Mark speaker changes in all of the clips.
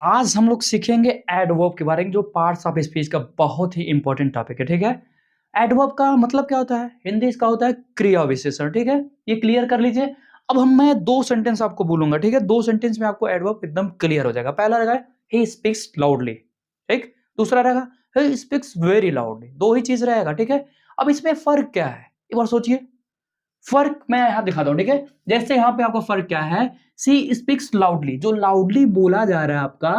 Speaker 1: आज हम लोग सीखेंगे एडवर्ब के बारे में, जो पार्ट्स ऑफ स्पीच का बहुत ही इंपॉर्टेंट टॉपिक है। ठीक है, एडवर्ब का मतलब क्या होता है? हिंदी इसका होता है क्रिया विशेषण। ठीक है, ये क्लियर कर लीजिए। अब मैं दो सेंटेंस आपको बोलूंगा। ठीक है, दो सेंटेंस में आपको एडवर्ब एकदम क्लियर हो जाएगा। पहला रहेगा ही स्पीक्स लाउडली, ठीक। दूसरा रहेगा ही स्पीक्स वेरी लाउडली। दो ही चीज रहेगा। ठीक है, अब इसमें फर्क क्या है एक बार सोचिए। फर्क मैं यहां दिखाता हूं। ठीक है, जैसे यहां पे आपको फर्क क्या है, सी स्पीक्स लाउडली, जो लाउडली बोला जा रहा है आपका,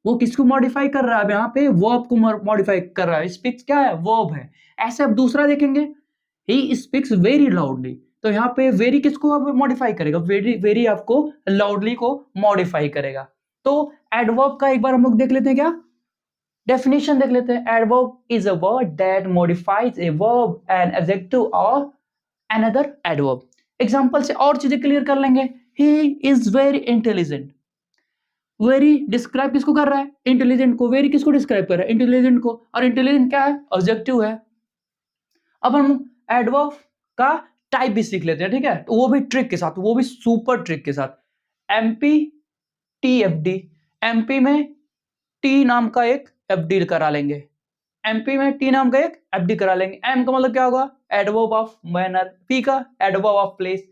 Speaker 1: वो किसको मॉडिफाई कर रहा है? यहाँ पे वर्ब को मॉडिफाई कर रहा है। स्पीक्स क्या है? वर्ब है। ऐसे अब दूसरा देखेंगे, ही स्पीक्स वेरी लाउडली, तो यहाँ पे वेरी किसको अब मॉडिफाई करेगा? वेरी वेरी आपको लाउडली को मॉडिफाई करेगा। तो एडवर्ब का एक बार हम लोग देख लेते हैं, क्या डेफिनेशन देख लेते हैं। Adverb is a word that modifies a verb, an adjective और another adverb। एग्जांपल से और चीजें क्लियर कर लेंगे। he is very intelligent, very describe किसको कर रहा है? इंटेलिजेंट को। वेरी किसको डिस्क्राइब कर रहा है? इंटेलिजेंट को। और इंटेलिजेंट क्या है? ऑब्जेक्टिव है। अब हम एडवर्ब का टाइप भी सीख लेते हैं। ठीक है, तो वो भी ट्रिक के साथ, वो भी सुपर ट्रिक के साथ। MP T F D, MP में टी नाम का एक एफडी करा लेंगे। एमपी में टी नाम का एक एफडी करा लेंगे। एम का मतलब क्या होगा? Adverb of manner. पी का एडवर्ब ऑफ प्लेस।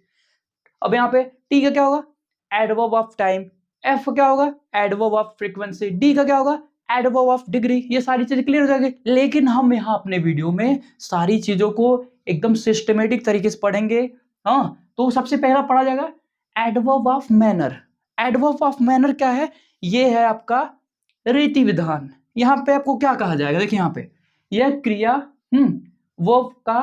Speaker 1: अब यहाँ पे टी का क्या होगा? Adverb of time. एफ क्या होगा? Adverb of frequency. डी का क्या होगा? Adverb of degree. ये सारी चीजें क्लियर हो जाएगी। लेकिन हम यहाँ अपने वीडियो में सारी चीजों को एकदम सिस्टमेटिक तरीके से पढ़ेंगे। हाँ, तो सबसे पहला पढ़ा जाएगा adverb of manner. Adverb of manner क्या है? ये है आपका रीति विधान। यहाँ पे आपको क्या कहा जाएगा? देखिए यहाँ पे यह क्रिया वर्ब का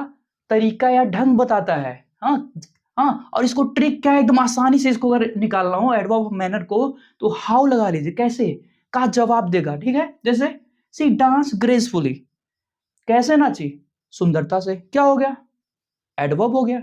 Speaker 1: तरीका या ढंग बताता है। हाँ हाँ, और इसको ट्रिक क्या है, एकदम आसानी से इसको अगर निकालना हो एडवर्ब ऑफ मैनर को, तो हाउ लगा लीजिए, कैसे का जवाब देगा। ठीक है, जैसे सी डांस ग्रेसफुली, कैसे नाची? सुंदरता से। क्या हो गया? एडवर्ब हो गया।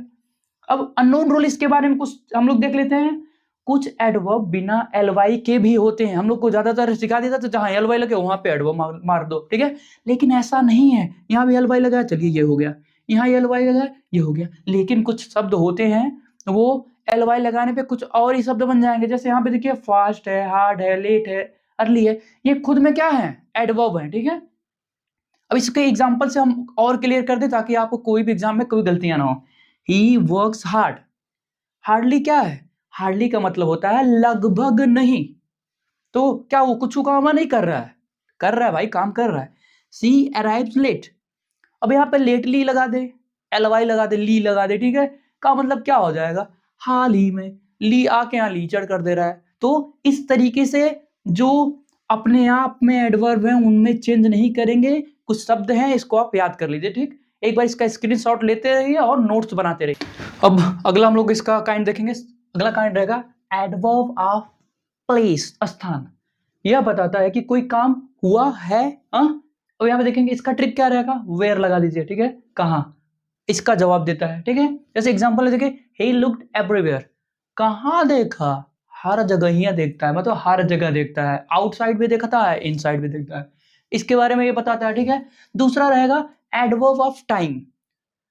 Speaker 1: अब अननोन रूल, इसके बारे में कुछ हम लोग देख लेते हैं। कुछ एडवर्ब बिना एलवाई के भी होते हैं। हम लोग को ज्यादातर सिखा देता तो जहां एलवाई लगे वहां पे एडवर्ब मार दो। ठीक है, लेकिन ऐसा नहीं है। यहाँ भी एलवाई लगा, चलिए ये हो गया। यहाँ एलवाई लगा, ये हो गया। लेकिन कुछ शब्द होते हैं वो एलवाई लगाने पे कुछ और ही शब्द बन जाएंगे। जैसे यहाँ पे देखिए फास्ट है, हार्ड है, लेट है, अर्ली है। ये खुद में क्या है? एडवर्ब है। ठीक है, अब इसके एग्जाम्पल से हम और क्लियर कर दें ताकि आपको कोई भी एग्जाम में कोई गलतियां ना हो। He works hard. हार्डली क्या है? हार्डली का मतलब होता है लगभग नहीं। तो क्या वो कुछ काम नहीं कर रहा है? कर रहा है भाई, काम कर रहा है। सी अराइव्स लेट। अब यहाँ पे लेटली लगा दे, एलवाई लगा दे, ली लगा दे। ठीक है, का मतलब क्या हो जाएगा? हाल ही में। ली आके यहाँ लीचड़ कर दे रहा है। तो इस तरीके से जो अपने आप में एडवर्ब है उनमें चेंज नहीं करेंगे। कुछ शब्द हैं, इसको आप याद कर लीजिए। ठीक, एक बार इसका स्क्रीनशॉट लेते रहिए और नोट्स बनाते रहिए। अब अगला हम लोग इसका काइंड देखेंगे। अगला काइंड रहेगा एडवर्ब ऑफ प्लेस, स्थान। यह बताता है कि कोई काम हुआ है। और यहाँ पे देखेंगे इसका ट्रिक क्या रहेगा? वेयर लगा दीजिए। ठीक है, कहाँ, इसका जवाब देता है। ठीक है, जैसे एग्जांपल देखिए, ही लुक्ड एवरीवेयर। कहाँ देखा? हर जगह ही देखता है, मतलब हर जगह देखता है। आउटसाइड भी देखता है, इनसाइड भी देखता है। इसके बारे में ये बताता है। ठीक है, दूसरा रहेगा एडवर्ब ऑफ टाइम।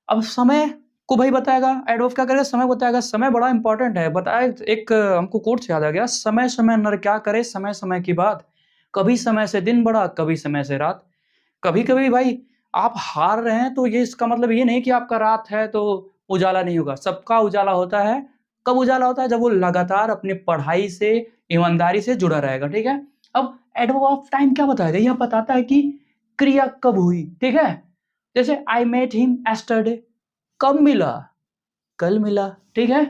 Speaker 1: अब समय को भाई बताएगा। एडवर्ब क्या करेगा? समय बताएगा। समय बड़ा इंपॉर्टेंट है। बताए एक हमको कोट से याद आ गया, समय समय नर क्या करे, समय समय की बात। कभी समय से दिन बड़ा, कभी समय से रात। कभी कभी भाई आप हार रहे हैं तो ये इसका मतलब ये नहीं कि आपका रात है तो उजाला नहीं होगा। सबका उजाला होता है। कब उजाला होता है? जब वो लगातार अपनी पढ़ाई से, ईमानदारी से जुड़ा रहेगा। ठीक है, अब एडवर्ब ऑफ टाइम क्या बताएगा? यह बताता है कि क्रिया कब हुई। ठीक है, जैसे आई मेट हिम एस्टरडे, कब मिला? कल मिला। ठीक है,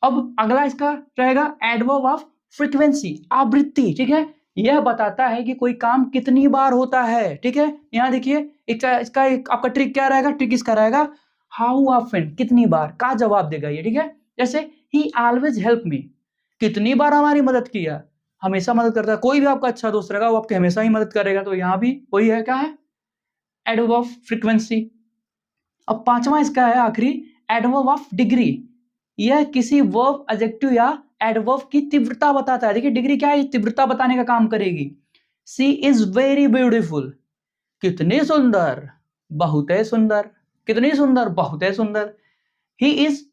Speaker 1: अब अगला इसका रहेगा एडवर्ब ऑफ फ्रीक्वेंसी, आवृत्ति। ठीक है, यह बताता है कि कोई काम कितनी बार होता है। ठीक है, यहाँ देखिए इसका एक आपका ट्रिक क्या रहेगा? ट्रिक इसका रहेगा हाउ ऑफन, कितनी बार का जवाब देगा ये। ठीक है, जैसे ही ऑलवेज हेल्प मी, कितनी बार हमारी मदद किया? हमेशा मदद करता है। कोई भी आपका अच्छा दोस्त रहेगा वो आपकी हमेशा ही मदद करेगा। तो यहाँ भी वही है, क्या है? Adverb of frequency. अब पांचवा इसका है आखिरी, एडवर्ब ऑफ डिग्री। यह किसी वर्ब, एडजेक्टिव या एडवर्ब की तीव्रता बताता है। देखिए डिग्री क्या है? तीव्रता बताने का काम करेगी। सी इज वेरी ब्यूटीफुल, कितनी सुंदर, बहुत है सुंदर। कितनी सुंदर, बहुत है सुंदर। ही इज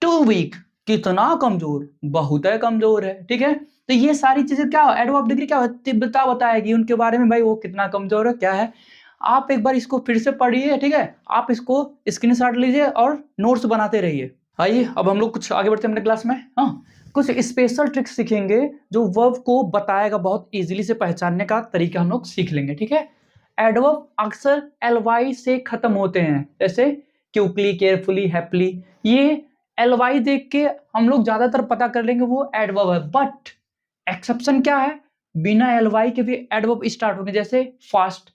Speaker 1: टू वीक, कितना कमजोर, बहुत है कमजोर है। ठीक है, तो ये सारी चीजें क्या एडवर्ब डिग्री क्या तीव्रता बताएगी उनके बारे में, भाई वो कितना कमजोर है क्या है। आप एक बार इसको फिर से पढ़िए, ठीक है, आप इसको स्क्रीनशॉट लीजिए और नोट्स बनाते रहिए। आइए अब हम लोग कुछ आगे बढ़ते हैं अपने क्लास में। हाँ, कुछ स्पेशल ट्रिक्स सीखेंगे जो वर्ब को बताएगा, बहुत इजीली से पहचानने का तरीका हम लोग सीख लेंगे, ठीक है। एडवर्ब अक्सर ly से खत्म होते हैं, जैसे क्विकली, केयरफुली, हैप्पीली। ये ly देख के हम लोग ज्यादातर पता कर लेंगे वो एडवर्ब है, बट एक्सेप्शन क्या है, बिना ly के भी एडवर्ब स्टार्ट होंगे, जैसे फास्ट।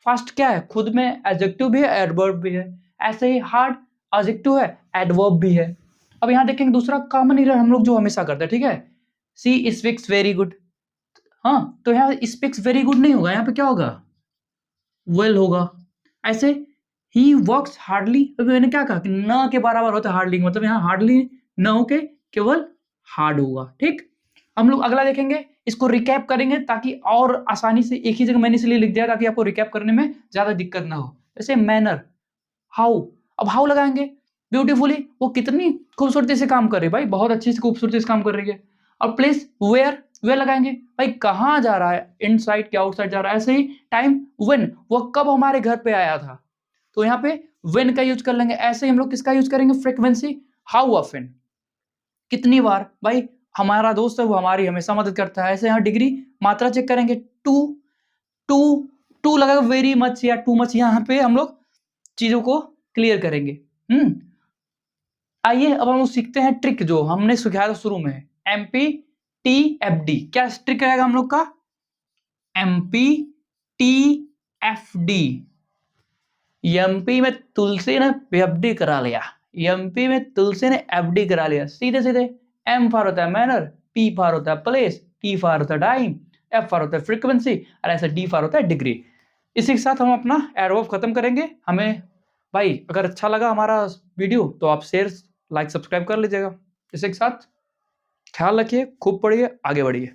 Speaker 1: फास्ट क्या है, खुद में एडजेक्टिव भी है, एडवर्ब भी है। ऐसे ही हार्ड एडजेक्टिव है, एडवर्ब भी है। अब यहाँ देखेंगे दूसरा कॉमन एरर हम लोग जो हमेशा करते हैं, ठीक है, सी स्पीक्स वेरी गुड। हाँ, तो यहाँ स्पीक्स वेरी गुड नहीं होगा, यहाँ पे क्या होगा, वेल होगा। ऐसे ही वर्क्स हार्डली, मैंने क्या कहा कि न के बराबर होता है हार्डली, मतलब यहाँ हार्डली न हो के केवल हार्ड होगा, ठीक। हम लोग अगला देखेंगे, इसको रिकैप करेंगे ताकि और आसानी से, एक ही जगह मैंने इसलिए लिख दिया ताकि आपको रिकैप करने में ज्यादा दिक्कत ना हो। जैसे मैनर, हाउ, अब हाउ लगाएंगे, ब्यूटीफुली, वो कितनी खूबसूरती से काम कर रही है भाई, बहुत अच्छी से खूबसूरती से काम कर रही है। और प्लेस, वेयर, वेयर लगाएंगे भाई कहाँ जा रहा है, इनसाइड के आउटसाइड जा रहा है। ऐसे ही टाइम, व्हेन, वो कब हमारे घर पे आया था, तो यहाँ पे व्हेन का यूज कर लेंगे। ऐसे ही हम लोग किसका यूज करेंगे, फ्रीक्वेंसी, हाउ ऑफन, कितनी बार, भाई हमारा दोस्त है वो हमारी हमेशा मदद करता है। ऐसे यहाँ डिग्री, मात्रा चेक करेंगे, टू, टू, टू लगा, वेरी मच या टू मच, यहाँ पे हम लोग चीजों को क्लियर करेंगे। आइए अब हम लोग सीखते हैं ट्रिक जो हमने सिखाया था शुरू में, MPTFD। क्या ट्रिक रहेगा हम लोग का, MPTFD। एमपी में तुलसी ने एफडी करा लिया, एमपी में तुलसी ने एफडी करा लिया, सीधे सीधे। एम फॉर होता है मैनर, पी फॉर होता है प्लेस, टी फॉर होता है टाइम, एफ फॉर होता है फ्रीक्वेंसी, और ऐसा डी फॉर होता है डिग्री। इसी के साथ हम अपना एडवर्ब खत्म करेंगे। हमें भाई अगर अच्छा लगा हमारा वीडियो तो आप शेयर, लाइक, सब्सक्राइब कर लीजिएगा। इसी के साथ ख्याल रखिए, खूब पढ़िए, आगे बढ़िए।